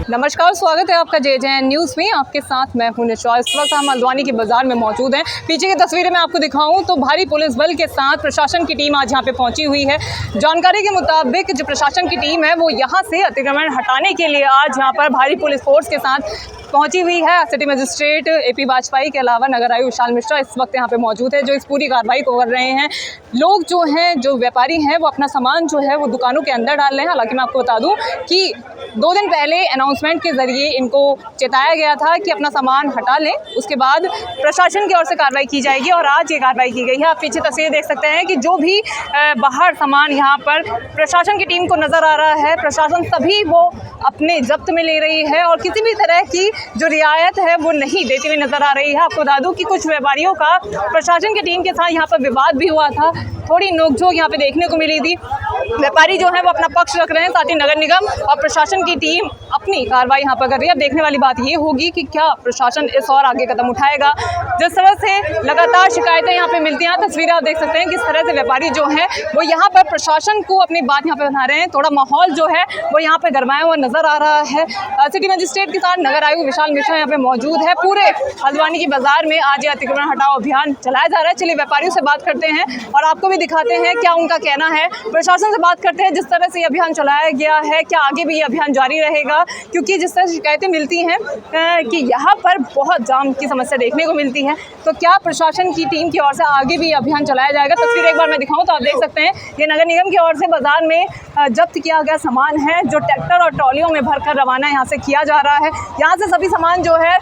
नमस्कार, स्वागत है आपका JJN न्यूज़ में। आपके साथ मैं हूं निशा। इस वक्त हम हल्द्वानी के बाजार में मौजूद हैं। पीछे की तस्वीरें मैं आपको दिखाऊं तो भारी पुलिस बल के साथ प्रशासन की टीम आज यहां पे पहुंची हुई है। जानकारी के मुताबिक जो प्रशासन की टीम है वो यहां से अतिक्रमण हटाने के लिए आज यहां पर भारी पुलिस फोर्स के साथ पहुंची हुई है। सिटी मजिस्ट्रेट AP वाजपेयी के अलावा नगर आयुक्त विशाल मिश्रा इस वक्त यहाँ पे मौजूद है, जो इस पूरी कार्रवाई को कर रहे हैं। लोग जो हैं, जो व्यापारी हैं, वो अपना सामान जो है वो दुकानों के अंदर डाल रहे हैं। हालांकि मैं आपको बता दूं कि 2 दिन पहले अनाउंसमेंट के ज़रिए इनको चेताया गया था कि अपना सामान हटा लें, उसके बाद प्रशासन की ओर से कार्रवाई की जाएगी और आज ये कार्रवाई की गई है। आप पीछे तस्वीर देख सकते हैं कि जो भी बाहर सामान यहाँ पर प्रशासन की टीम को नज़र आ रहा है, प्रशासन सभी वो अपने जब्त में ले रही है और किसी भी तरह की जो रियायत है वो नहीं देती हुई नज़र आ रही है। आपको बता दूं कि कुछ व्यापारियों का प्रशासन की टीम के साथ यहाँ पर विवाद भी हुआ था, थोड़ी नोकझोंक यहाँ पे देखने को मिली थी। व्यापारी जो है वो अपना पक्ष रख रहे हैं, साथ ही नगर निगम और प्रशासन की टीम अपनी कार्रवाई यहाँ पर कर रही है। अब देखने वाली बात ये होगी कि क्या प्रशासन इस और आगे कदम उठाएगा। जिस तरह से लगातार शिकायतें यहाँ पे मिलती हैं, तस्वीरें आप देख सकते हैं किस तरह से व्यापारी जो है वो यहाँ पर प्रशासन को अपनी बात यहाँ पे बता रहे हैं। थोड़ा माहौल जो है वो यहाँ पे गरमाया हुआ नजर आ रहा है। सिटी मजिस्ट्रेट के साथ नगर आयुक्त विशाल मिश्रा यहाँ पे मौजूद है। पूरे हल्द्वानी के बाजार में आज ये अतिक्रमण हटाओ अभियान चलाया जा रहा है। चलिए व्यापारियों से बात करते हैं और आपको भी दिखाते हैं क्या उनका कहना है। प्रशासन से बात करते हैं, जिस तरह से ये अभियान चलाया गया है, क्या आगे भी ये अभियान जारी रहेगा? क्योंकि जिस तरह से शिकायतें मिलती हैं कि यहाँ पर बहुत जाम की समस्या देखने को मिलती है, तो क्या प्रशासन की टीम की ओर से आगे भी अभियान चलाया जाएगा? तस्वीर एक बार मैं दिखाऊं तो आप देख सकते हैं ये नगर निगम की ओर से बाजार में जब्त किया गया सामान है, जो ट्रैक्टर और ट्रॉलियों में भरकर रवाना यहाँ से किया जा रहा है। यहाँ से सभी सामान जो है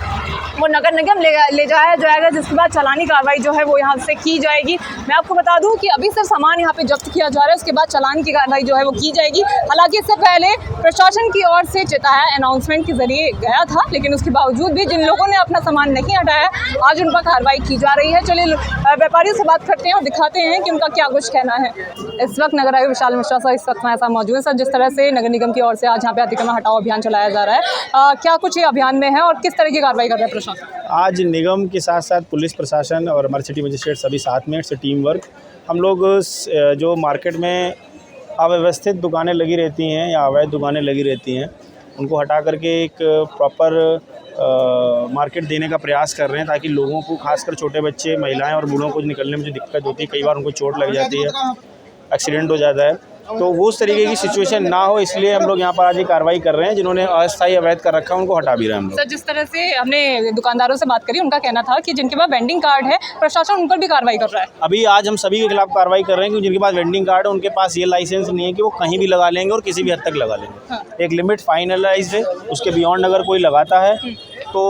वो नगर निगम ले जाया जाएगा, जिसके बाद चालानी कार्रवाई जो है वो यहाँ से की जाएगी। मैं आपको बता दूं कि अभी सिर्फ सामान यहाँ पे जब्त किया जा रहा है, उसके बाद चालान की कार्रवाई जो है वो की जाएगी। हालांकि इससे पहले प्रशासन की ओर से चेताया अनाउंसमेंट के जरिए गया था, लेकिन उसके बावजूद भी जिन लोगों ने अपना सामान नहीं हटाया, आज उन पर कार्रवाई की जा रही है। चलिए व्यापारियों से बात करते हैं और दिखाते हैं कि उनका क्या कुछ कहना है। इस वक्त नगर आयुक्त विशाल मिश्रा सर इस वक्त हमारे साथ मौजूद है। सर, जिस तरह से नगर निगम की ओर से आज यहाँ पे अतिक्रमण हटाओ अभियान चलाया जा रहा है, क्या कुछ ये अभियान में है और किस तरह की कार्रवाई कर रहा है प्रशासन? आज निगम के साथ साथ पुलिस प्रशासन और हमारे सिटी मजिस्ट्रेट सभी साथ में, इट्स टीम वर्क। हम लोग जो मार्केट में अव्यवस्थित दुकानें लगी रहती हैं या अवैध दुकानें लगी रहती हैं, उनको हटा करके एक प्रॉपर मार्केट देने का प्रयास कर रहे हैं, ताकि लोगों को, खासकर छोटे बच्चे, महिलाएं और बूढ़ों को निकलने में जो दिक्कत होती है, कई बार उनको चोट लग जाती है, एक्सीडेंट हो जाता है, तो वो उस तरीके की सिचुएशन ना हो, इसलिए हम लोग यहाँ पर आज ये कार्रवाई कर रहे हैं। जिन्होंने अस्थायी अवैध कर रखा है उनको हटा भी रहे हैं हम लोग। सर, जिस तरह से हमने दुकानदारों से बात करी, उनका कहना था कि जिनके पास वेंडिंग कार्ड है, प्रशासन उन पर भी कार्रवाई कर रहा है। अभी आज हम सभी के खिलाफ कार्रवाई कर रहे हैं, क्योंकि जिनके पास वेंडिंग कार्ड है उनके पास ये लाइसेंस नहीं है कि वो कहीं भी लगा लेंगे और किसी भी हद तक लगा लेंगे। हाँ। एक लिमिट फाइनलाइज है, उसके बियॉन्ड अगर कोई लगाता है तो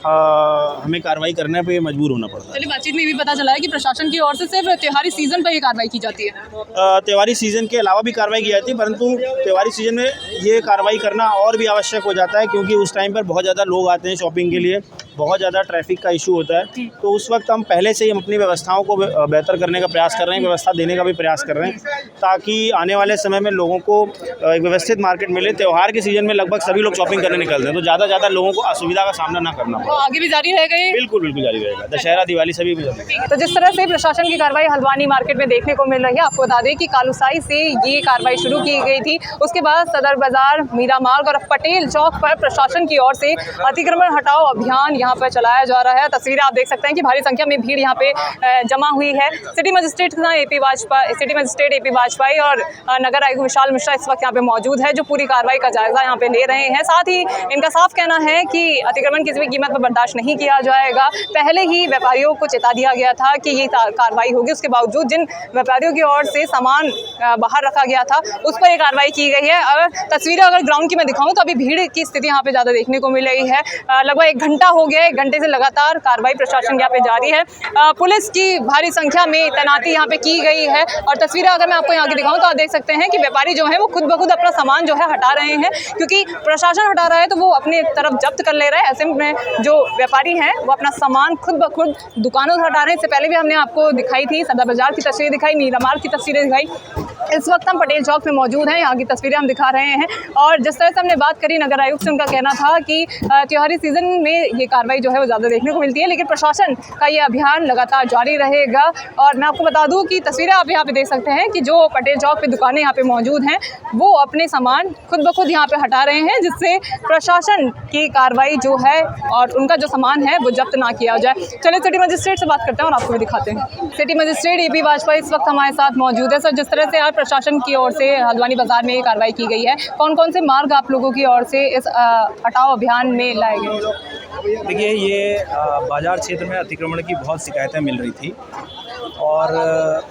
हमें कार्रवाई करने पे मजबूर होना पड़ता है। चलिए, बातचीत में भी पता चला है कि प्रशासन की ओर से सिर्फ त्योहारी सीजन पर ही कार्रवाई की जाती है। त्योहारी सीजन के अलावा भी कार्रवाई की जाती है, परंतु त्योहारी सीजन में ये कार्रवाई करना और भी आवश्यक हो जाता है, क्योंकि उस टाइम पर बहुत ज़्यादा लोग आते हैं शॉपिंग के लिए, बहुत ज़्यादा ट्रैफिक का इशू होता है। तो उस वक्त हम पहले से ही अपनी व्यवस्थाओं को बेहतर करने का प्रयास कर रहे हैं, व्यवस्था देने का भी प्रयास कर रहे हैं, ताकि आने वाले समय में लोगों को एक व्यवस्थित मार्केट मिले। त्यौहार के सीजन में लगभग सभी लोग शॉपिंग करने निकलते हैं, तो ज़्यादा लोगों को असुविधा का सामना ना करना पड़े। आगे भी जारी रहेगा ये? बिल्कुल जारी रहेगा। दशहरा, दिवाली सभी भी जारी। तो जिस तरह से प्रशासन की कार्रवाई हल्द्वानी मार्केट में देखने को मिल रही है, आपको बता दें कि कालूसाई से ये कार्रवाई शुरू की गई थी, उसके बाद सदर बाजार, मीरा मार्ग और पटेल चौक पर प्रशासन की ओर से अतिक्रमण हटाओ अभियान यहाँ पर चलाया जा रहा है। तस्वीरें आप देख सकते हैं कि भारी संख्या में भीड़ यहाँ पे जमा हुई है। City magistrate city magistrate AP Vajpayee और नगर आयुक्त विशाल मिश्रा इस वक्त यहाँ पे मौजूद है, जो पूरी कार्रवाई का जायजा यहाँ पे ले रहे हैं। साथ ही इनका साफ कहना है कि अतिक्रमण किसी भी कीमत पर बर्दाश्त नहीं किया जाएगा। पहले ही व्यापारियों को चेता दिया गया था कि ये कार्रवाई होगी, उसके बावजूद जिन व्यापारियों की ओर से सामान बाहर रखा गया था उस पर ये कार्रवाई की गई है। अगर तस्वीरें ग्राउंड की मैं दिखाऊं तो अभी भीड़ की स्थिति यहाँ पे ज़्यादा देखने को मिल रही है। लगभग 1 घंटा हो गया, 1 घंटे से लगातार कार्रवाई प्रशासन यहाँ पे जारी है। पुलिस की भारी संख्या में तैनाती यहाँ पे की गई है और तस्वीरें अगर मैं आपको यहाँ की दिखाऊं तो आप देख सकते हैं कि व्यापारी जो है वो खुद ब खुद अपना सामान जो है हटा रहे हैं, क्योंकि प्रशासन हटा रहा है तो वो अपने तरफ जब्त कर ले रहा है। ऐसे में जो व्यापारी हैं वो अपना सामान खुद ब खुद दुकानों से हटा रहे हैं। इससे पहले भी हमने आपको दिखाई थी, सदर बाजार की तस्वीरें दिखाई, मीरा मार्ग की तस्वीरें दिखाई। इस वक्त हम पटेल चौक में मौजूद हैं, यहाँ की तस्वीरें हम दिखा रहे हैं। और जिस तरह से हमने बात करी नगर आयुक्त से, उनका कहना था कि त्योहारी सीज़न में ये कार्रवाई जो है वो ज़्यादा देखने को मिलती है, लेकिन प्रशासन का ये अभियान लगातार जारी रहेगा। और मैं आपको बता दूं कि तस्वीरें आप यहाँ पे देख सकते हैं कि जो पटेल चौक पे दुकानें यहाँ पे मौजूद हैं वो अपने सामान खुद ब खुद यहाँ पे हटा रहे हैं, जिससे प्रशासन की कार्रवाई जो है और उनका जो सामान है वो जब्त ना किया जाए। चलिए सिटी मजिस्ट्रेट से बात करते हैं और आपको भी दिखाते हैं। City magistrate AP. वाजपेयी इस वक्त हमारे साथ मौजूद है। सर, जिस तरह से आज प्रशासन की ओर से हल्द्वानी बाजार में ये कार्रवाई की गई है, कौन कौन से मार्ग आप लोगों की ओर से इस हटाओ अभियान में लाए गए? देखिए, ये बाज़ार क्षेत्र में अतिक्रमण की बहुत शिकायतें मिल रही थी और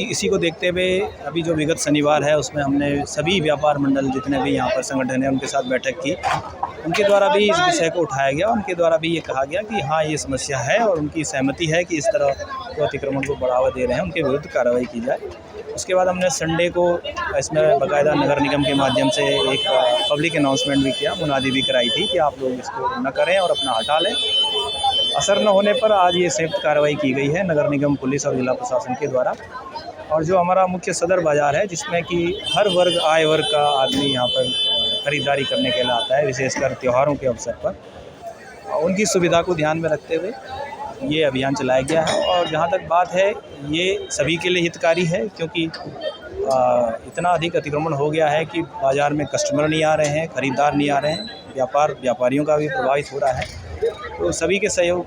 इसी को देखते हुए अभी जो विगत शनिवार है उसमें हमने सभी व्यापार मंडल जितने भी यहाँ पर संगठन हैं उनके साथ बैठक की। उनके द्वारा भी इस विषय को उठाया गया, उनके द्वारा भी ये कहा गया कि हाँ, ये समस्या है और उनकी सहमति है कि इस तरह के अतिक्रमण को बढ़ावा दे रहे हैं, उनके विरुद्ध कार्रवाई की जाए। उसके बाद हमने संडे को इसमें बाकायदा नगर निगम के माध्यम से एक पब्लिक अनाउंसमेंट भी किया, मुनादी भी कराई थी कि आप लोग इसको न करें और अपना हटा लें। असर न होने पर आज ये संयुक्त कार्रवाई की गई है नगर निगम, पुलिस और जिला प्रशासन के द्वारा। और जो हमारा मुख्य सदर बाज़ार है जिसमें कि हर वर्ग, आय वर्ग का आदमी यहाँ पर ख़रीदारी करने के लिए आता है, विशेषकर त्योहारों के अवसर पर, उनकी सुविधा को ध्यान में रखते हुए ये अभियान चलाया गया है। और जहाँ तक बात है, ये सभी के लिए हितकारी है, क्योंकि इतना अधिक अतिक्रमण हो गया है कि बाज़ार में कस्टमर नहीं आ रहे हैं, ख़रीदार नहीं आ रहे हैं, व्यापारियों का भी प्रभावित हो रहा है। तो सभी के सहयोग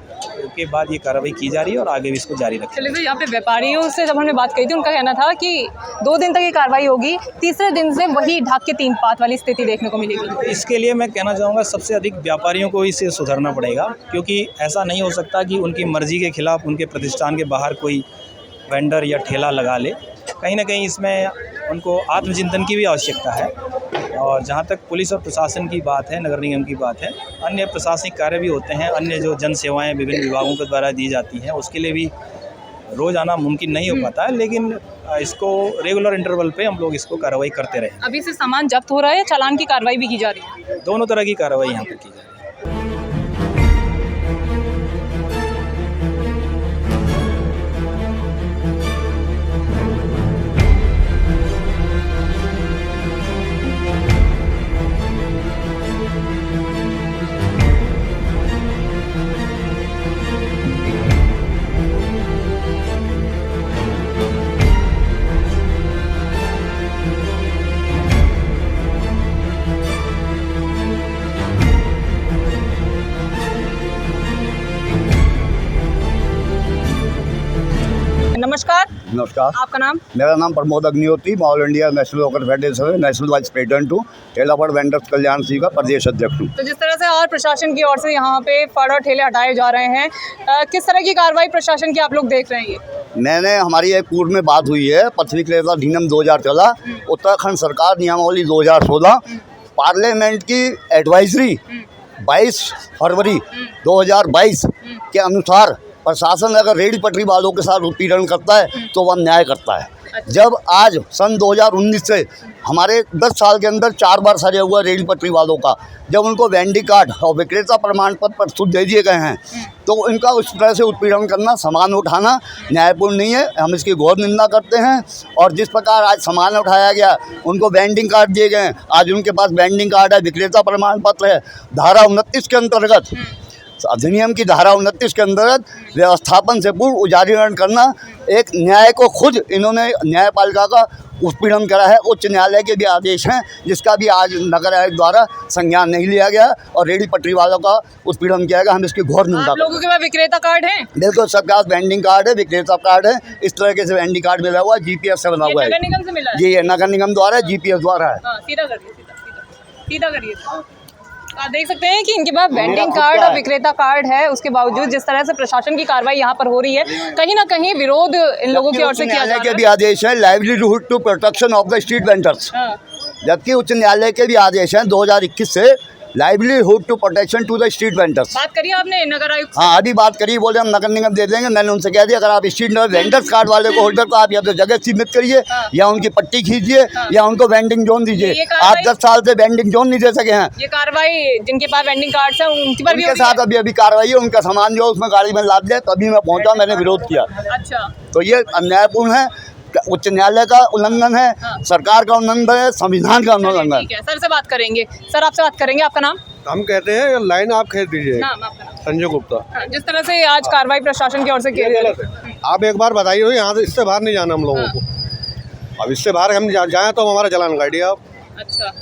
के बाद ये कार्रवाई की जा रही है और आगे भी इसको जारी रखें। चलिए, यहाँ पे व्यापारियों से जब हमने बात करी थी, उनका कहना था कि 2 दिन तक ये कार्रवाई होगी, तीसरे दिन से वही ढाक के 3 पात वाली स्थिति देखने को मिलेगी। इसके लिए मैं कहना चाहूँगा सबसे अधिक व्यापारियों को इसे सुधरना पड़ेगा, क्योंकि ऐसा नहीं हो सकता कि उनकी मर्ज़ी के खिलाफ उनके प्रतिष्ठान के बाहर कोई वेंडर या ठेला लगा ले। कहीं ना कहीं इसमें उनको आत्मचिंतन की भी आवश्यकता है। और जहाँ तक पुलिस और प्रशासन की बात है, नगर निगम की बात है, अन्य प्रशासनिक कार्य भी होते हैं, अन्य जो जन सेवाएं विभिन्न विभागों के द्वारा दी जाती हैं, उसके लिए भी रोज़ आना मुमकिन नहीं हो पाता है, लेकिन इसको रेगुलर इंटरवल पे हम लोग इसको कार्रवाई करते रहे। अभी से सामान जब्त हो रहा है, चालान की कार्रवाई भी की जा रही है? दोनों तरह की कार्रवाई यहाँ पर की जा रही है। नमस्कार। नमस्कार, आपका नाम? मेरा नाम Pramod Agnihotri, all India national worker federation में नेशनल वाइस प्रेसिडेंट हूँ। ठेलाफड़ वेंडर्स कल्याण सिंह का प्रदेश अध्यक्ष हूँ। तो जिस तरह से और प्रशासन की ओर से यहाँ पे फड़ और ठेले हटाए जा रहे हैं, किस तरह की कार्रवाई प्रशासन की आप लोग देख रहे हैं? मैंने हमारी एक पूर्व में बात हुई है, पृथ्वी क्रेता अधिनियम 2000 चला, उत्तराखंड सरकार नियमावली 2016, पार्लियामेंट की एडवाइजरी 22 फरवरी 2022 के अनुसार प्रशासन अगर रेहड़ी पटरी वालों के साथ उत्पीड़न करता है तो वह न्याय करता है। जब आज सन 2019 से हमारे 10 साल के अंदर 4 बार सजा हुआ रेहड़ी पटरी वालों का, जब उनको वेंडिंग कार्ड और विक्रेता प्रमाण पत्र प्रस्तुत दे दिए गए हैं, तो इनका उस तरह से उत्पीड़न करना, सामान उठाना न्यायपूर्ण नहीं है। हम इसकी घोर निंदा करते हैं। और जिस प्रकार आज सामान उठाया गया, उनको वेंडिंग कार्ड दिए गए, आज उनके पास वेंडिंग कार्ड है, विक्रेता प्रमाण पत्र है, धारा 29 के अंतर्गत, अधिनियम की धारा 29 के अंतर्गत व्यवस्थापन से पूर्व उजारीकरण करना एक न्याय को खुद इन्होंने न्यायपालिका का उत्पीड़न करा है। उच्च न्यायालय के भी आदेश हैं, जिसका भी आज नगर आयुक्त द्वारा संज्ञान नहीं लिया गया और रेहड़ी पटरी वालों का उत्पीड़न किया गया। हम इसकी घोर निंदा करते हैं। लोगों के पास विक्रेता कार्ड है? बिल्कुल, सबके पास वेंडिंग कार्ड है, विक्रेता कार्ड है, इस तरीके से वेंडिंग कार्ड मिला हुआ है, जीपीएस से बना हुआ है। नगर निगम से मिला है? जी, ये नगर निगम द्वारा है, जीपीएस द्वारा है। सीधा करिए, सीधा करिए। आप देख सकते हैं कि इनके पास वेंडिंग कार्ड और विक्रेता कार्ड है, उसके बावजूद जिस तरह से प्रशासन की कार्रवाई यहाँ पर हो रही है, कहीं ना कहीं विरोध इन लोगों की ओर से किया जा रहा है। के भी आदेश है, livelihood to protection of the street vendors, जबकि उच्च न्यायालय के भी आदेश हैं 2021 से, livelihood to protection to the street vendors. बात करिए आपने नगर आयुक्त? हाँ, अभी बात करिए, बोले हम नगर निगम दे देंगे। मैंने उनसे कह दिया, अगर आप स्ट्रीट वेंडर्स कार्ड वाले को, होल्डर को, आप या तो जगह सीमित करिए, या उनकी पट्टी खींचिए, या उनको वेंडिंग जोन दीजिए। आप 10 साल से वेंडिंग जोन नहीं दे सके हैं। ये कार्रवाई जिनके पास वेंडिंग कार्ड है उनके पर भी उनके साथ अभी कार्रवाई है। उनका सामान जो उसमें गाड़ी में लाद दिया, तभी मैं पहुंचा, मैंने विरोध किया। अच्छा, तो ये अन्यायपूर्ण है। उच्च न्यायालय का उल्लंघन है, सरकार का उल्लंघन है, संविधान का उल्लंघन है। ठीक है, सर से बात करेंगे। सर आपसे बात करेंगे, आपका नाम? हम कहते हैं लाइन आप खींच दीजिए। नाम आपका? संजय गुप्ता। जिस तरह से आज कार्रवाई प्रशासन की ओर से की गई है, आप एक बार बताइए, यहाँ से इससे बाहर नहीं जाना हम लोगों को। अब इससे बाहर हम जाएँ तो हमारा चालान काटिए आप। अच्छा,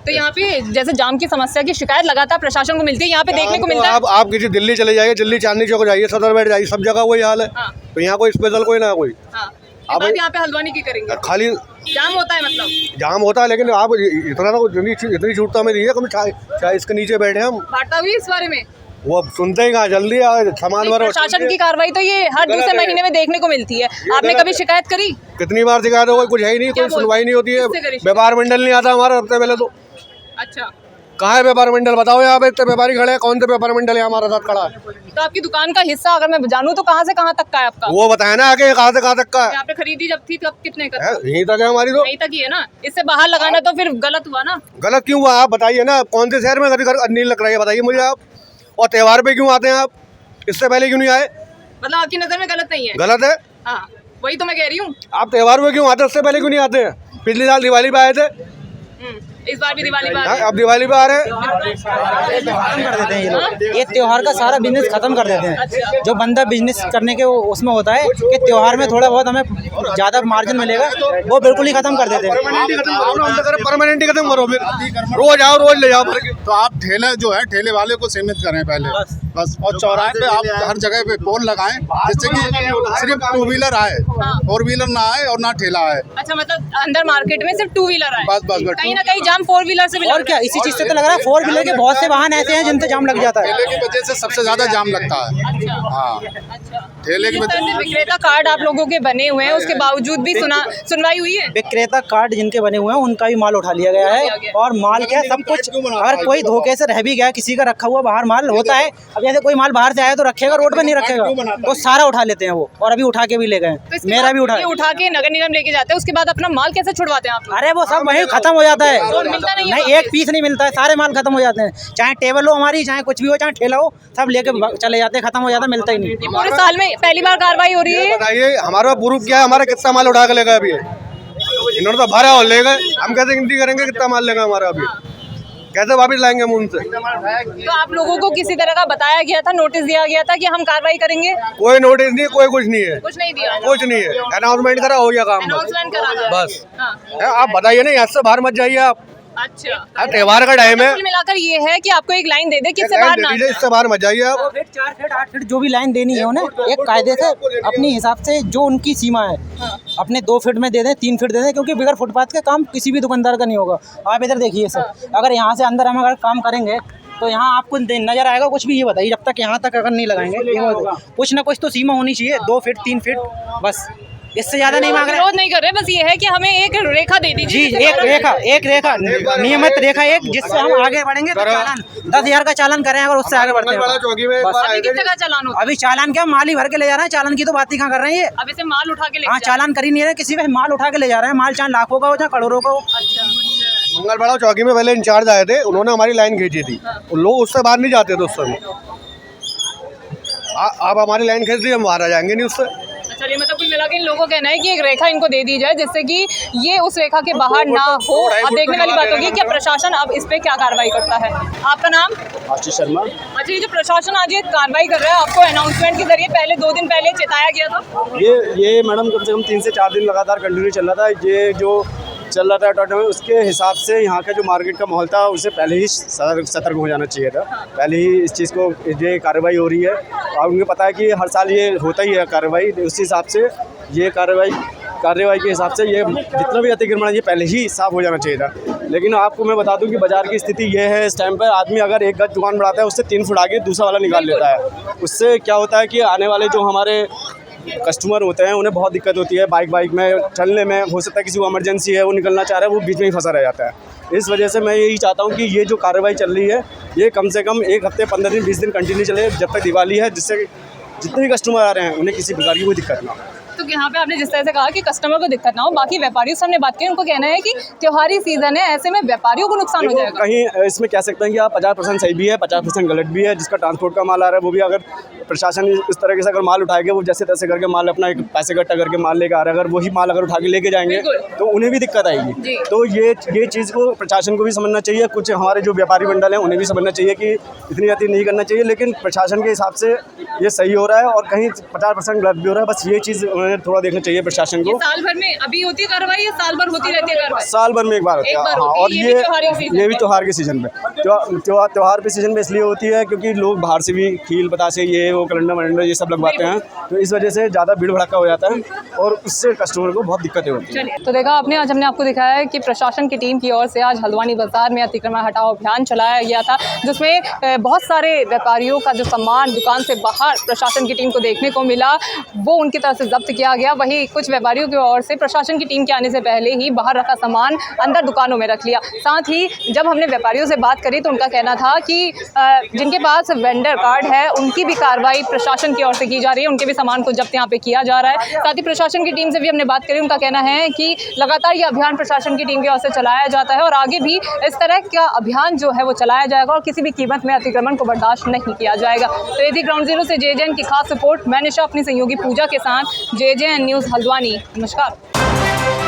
तो यहाँ पे जैसे जाम की समस्या की शिकायत लगातार प्रशासन को मिलती है, यहाँ पे देखने को मिलता है। आप किसी दिल्ली चले जाइए, दिल्ली चांदनी चौक जाइए, सदर बैठ जाइए, सब जगह वही हाल है। तो यहाँ कोई स्पेशल कोई ना कोई। अब यहाँ पे हल्द्वानी की करेंगे, खाली जाम होता है, मतलब जाम होता है, लेकिन आप इतना तो इतनी छूटता में नहीं है कि चाहे इसके नीचे बैठे हम। वार्ता हुई इस बारे में? वो अब सुनते ही कहाँ, जल्दी सामान भरो। प्रशासन की कार्रवाई तो ये हर दूसरे महीने में देखने को मिलती है। आपने कभी शिकायत करी? कितनी बार शिकायत हो गई, कुछ है ही नहीं, कोई सुनवाई नहीं होती है। व्यापार मंडल नहीं आता हमारा सबसे पहले तो। अच्छा, कहाँ है व्यापार मंडल, बताओ। यहाँ पे इतने व्यापारी खड़े हैं, कौन से व्यापार मंडल है हमारा साथ खड़ा है? तो आपकी दुकान का हिस्सा अगर मैं जानूँ तो कहाँ से कहाँ तक का है आपका? वो बताया ना आगे, कहाँ से कहाँ तक का है। यहाँ पे खरीदी जब थी तब कितने का? यहीं तक है हमारी तो। यहीं तक ही है ना, इससे बाहर लगाना तो फिर गलत हुआ ना। गलत क्यों हुआ आप बताइए ना, कौन से शहर में कभी नहीं लग रहा है बताइए मुझे आप। और त्योहार पे क्यों आते हैं आप, इससे पहले क्यों नहीं आए? मतलब आपकी नजर में गलत नहीं है? गलत है। हाँ, वही तो मैं कह रही हूँ। आप त्योहार पे क्यों आते हैं, उससे पहले क्यों नहीं आते हैं? पिछले साल दिवाली पे आए थे, इस बार भी दिवाली पे आ रहे हैं। अब दिवाली पे आ रहे हैं। खत्म कर देते हैं ये लोग, ये त्योहार का सारा बिजनेस खत्म कर देते हैं। जो बंदा बिजनेस करने के उसमें होता है कि त्योहार में थोड़ा बहुत हमें ज़्यादा मार्जिन मिलेगा, वो बिल्कुल ही खत्म कर देते हैं। परमानेंट ही खत्म करो, फिर रोज आओ रोज ले जाओ भर के। तो आप ठेले जो है, ठेले वाले को सीमित करें पहले बस, और चौराहे पे आप हर जगह पे पोल लगाएं, जिससे कि सिर्फ 2 व्हीलर आए, 4 व्हीलर ना आए और ना ठेला आए। अच्छा, मतलब अंदर मार्केट में सिर्फ 2 व्हीलर आए। बस कहीं ना कहीं जाम 4 व्हीलर से भी और क्या, इसी चीज़ से तो लग रहा है 4 व्हीलर के बहुत से वाहन ऐसे हैं जिनसे जाम लग जाता है। ठेले की वजह से सबसे ज्यादा जाम लगता है। हाँ, ठेले की वजह से। विक्रेता कार्ड आप लोगों के बने हुए हैं, उसके बावजूद भी सुनवाई हुई है? विक्रेता कार्ड जिनके बने हुए हैं उनका भी माल उठा लिया गया है। और माल क्या सब कुछ, अगर कोई धोखे से रह भी गया, किसी का रखा हुआ बाहर माल होता है, अब जैसे कोई माल बाहर से आया तो रखेगा, रोड पे नहीं रखेगा, तो सारा उठा लेते हैं वो। और अभी उठा के भी ले गए, मेरा भी उठा के नगर निगम लेके जाते हैं, उसके बाद अपना माल कैसे छुड़वाते हैं आप? अरे वो सब वहीं खत्म हो जाता है, मिलता नहीं है, नहीं एक पीस नहीं मिलता है, सारे माल खत्म हो जाते हैं। चाहे टेबल हो हमारी, चाहे कुछ भी हो, चाहे ठेला हो, सब लेके चले जाते हैं, खत्म हो जाता है, मिलता ही नहीं। पूरे साल में पहली बार कार्रवाई हो रही है। बताइए हमारा प्रूफ क्या है, हमारा कितना माल उठा के लेगा अभी? इन्होंने तो भरा और ले गए, हम कैसे गिनती करेंगे कितना माल लेगा हमारा अभी? कैसे वापस लाएंगे हम उनसे? तो आप लोगों को किसी तरह का बताया गया था, नोटिस दिया गया था कि हम कार्रवाई करेंगे? कोई नोटिस नहीं, कोई कुछ नहीं है, कुछ नहीं दिया, कुछ नहीं है। अनाउंसमेंट करा, हो गया काम, अनाउंसमेंट करा गया बस। हाँ। आप बताइए ना, यहाँ से बाहर मत जाइए आप। अच्छा, त्योहार का टाइम है, कुल मिलाकर ये है कि आपको एक लाइन दे दे कि इससे बाहर ना आए। इससे बाहर मत जाइए आप। 4 फीट 8 फीट जो भी लाइन देनी है उन्हें, एक कायदे से अपनी हिसाब से जो उनकी सीमा है, अपने 2 फीट में दे दें, 3 फीट दे दें, क्योंकि बगैर फुटपाथ के काम किसी भी दुकानदार का नहीं होगा। आप इधर देखिए सर, अगर यहाँ से अंदर हम अगर काम करेंगे तो यहाँ आपको नजर आएगा कुछ भी। ये बताइए, जब तक यहाँ तक अगर नहीं लगाएंगे, कुछ ना कुछ तो सीमा होनी चाहिए, 2 फीट 3 फीट, बस इससे ज्यादा नहीं मांग रहे। विरोध नहीं कर रहे, बस ये है कि हमें एक रेखा दे दीजिए। जी, एक रेखा नियमित रेखा, एक जिससे हम आगे बढ़ेंगे। तो चालान 10,000 का चालान करें अगर उससे आगे बढ़ते हैं। अभी कितने का चालान होता है? अभी चालान क्या, माल ही भर के ले जा रहे हैं, चालान की तो बात ही कहाँ कर रहे हैं ये। अब इसे माल उठा के ले हाँ, चालान कर ही नहीं रहे, किसी का माल उठा के ले जा रहे हैं। माल चाहे लाखों का हो, चाहे करोड़ों का हो। मंगलपाड़ा चौकी में पहले इंचार्ज आए थे, उन्होंने हमारी लाइन खींची थी, लोग उससे बाहर नहीं जाते थे उस समय। आप हमारी लाइन खींच दी, हम बाहर आ जाएंगे नहीं उससे। चलिए, मतलब कुल मिला के इन लोगों का कहना है कि एक रेखा इनको दे दी जाए, जिससे कि ये उस रेखा के बाहर ना हो। अब देखने वाली बात होगी कि प्रशासन अब इस पे क्या कार्रवाई करता है। आपका नाम? आशीष शर्मा। अच्छा, ये जो प्रशासन आज ये कार्रवाई कर रहा है, आपको अनाउंसमेंट के जरिए पहले 2 दिन पहले चेताया गया था? ये मैडम कम से कम 3 से 4 दिन लगातार कंटिन्यू चल रहा था। ये जो चल रहा था टोटल में, उसके हिसाब से यहाँ का जो मार्केट का माहौल था उसे पहले ही सतर्क हो जाना चाहिए था। पहले ही इस चीज़ को, ये कार्रवाई हो रही है और उनको पता है कि हर साल ये होता ही है कार्रवाई। उसी हिसाब से ये कार्रवाई के हिसाब से ये जितना भी अतिक्रमण है ये पहले ही साफ़ हो जाना चाहिए था। लेकिन आपको मैं बता दूं कि बाज़ार की स्थिति ये है इस टाइम पर, आदमी अगर 1 गज दुकान बढ़ाता है उससे 3 फुट आगे दूसरा वाला निकाल लेता है। उससे क्या होता है कि आने वाले जो हमारे कस्टमर होते हैं उन्हें बहुत दिक्कत होती है, बाइक में चलने में। हो सकता है किसी को इमरजेंसी है, वो निकलना चाह रहा है, वो बीच में ही फंसा रह जाता है। इस वजह से मैं यही चाहता हूँ कि ये जो कार्रवाई चल रही है ये कम से कम 1 हफ्ते 15 दिन 20 दिन कंटिन्यू चले जब तक दिवाली है, जिससे जितने भी कस्टमर आ रहे हैं उन्हें किसी प्रकार की कोई दिक्कत ना हो। तो यहाँ पे आपने जिस तरह से कहा कि कस्टमर को दिक्कत ना हो, बाकी व्यापारियों से हमने बात की, उनको कहना है कि त्योहारी सीजन है, ऐसे में व्यापारियों को नुकसान हो जाएगा। कहीं इसमें कह सकते हैं कि आप 50% सही भी है, 50% गलत भी है। जिसका ट्रांसपोर्ट का माल आ रहा है वो भी अगर प्रशासन इस तरह से अगर माल उठाएगा, वो जैसे तैसे करके माल अपना एक पैसे इकट्ठा करके माल लेकर आ रहा है, अगर वही माल अगर उठा के लेके जाएंगे तो उन्हें भी दिक्कत आएगी। तो ये चीज़ को प्रशासन को भी समझना चाहिए, कुछ हमारे जो व्यापारी मंडल हैं उन्हें भी समझना चाहिए कि इतनी अति नहीं करना चाहिए, लेकिन प्रशासन के हिसाब से ये सही हो रहा है और कहीं 50% गलत भी हो रहा है। बस ये चीज़ उन्हें थोड़ा देखना चाहिए प्रशासन को। साल भर में अभी होती है कार्रवाई या साल भर होती रहती है कार्रवाई? साल भर में एक बार होती है। हाँ, और ये भी त्योहार के सीजन में, त्योहार के सीजन में इसलिए होती है क्योंकि लोग बाहर से भी खील बतासे ये वो कैलेंडर वलेंडर ये सब लगवाते हैं, तो इस वजह से ज़्यादा भीड़ भड़का हो जाता है और उससे कस्टमर को बहुत दिक्कतें होती हैं। तो देखा आपने, आज हमने आपको दिखाया है कि प्रशासन की टीम की ओर से आज हल्द्वानी बाजार में अतिक्रमण हटाओ अभियान चलाया गया था, जिसमें बहुत सारे व्यापारियों का जो सामान दुकान से बाहर प्रशासन की टीम को देखने को मिला वो उनकी तरफ से जब्त किया गया। वहीं कुछ व्यापारियों की ओर से प्रशासन की टीम के आने से पहले ही बाहर रखा सामान अंदर दुकानों में रख लिया। साथ ही जब हमने व्यापारियों से बात करी तो उनका कहना था कि जिनके पास वेंडर कार्ड है उनकी भी कार्रवाई प्रशासन की ओर से की जा रही है, उनके भी सामान को जब्त यहाँ पे किया जा रहा है। साथ ही प्रशासन की टीम से भी हमने बात करी, उनका कहना है कि लगातार ये अभियान प्रशासन की टीम की ओर से चलाया जाता है और आगे भी इस तरह का अभियान जो है वो चलाया जाएगा और किसी भी कीमत में अतिक्रमण को बर्दाश्त नहीं किया जाएगा। तो ये थी ग्राउंड जीरो से JJN की खास रिपोर्ट। मैं निशा अपनी सहयोगी पूजा के साथ, JJN न्यूज़ हल्द्वानी। नमस्कार।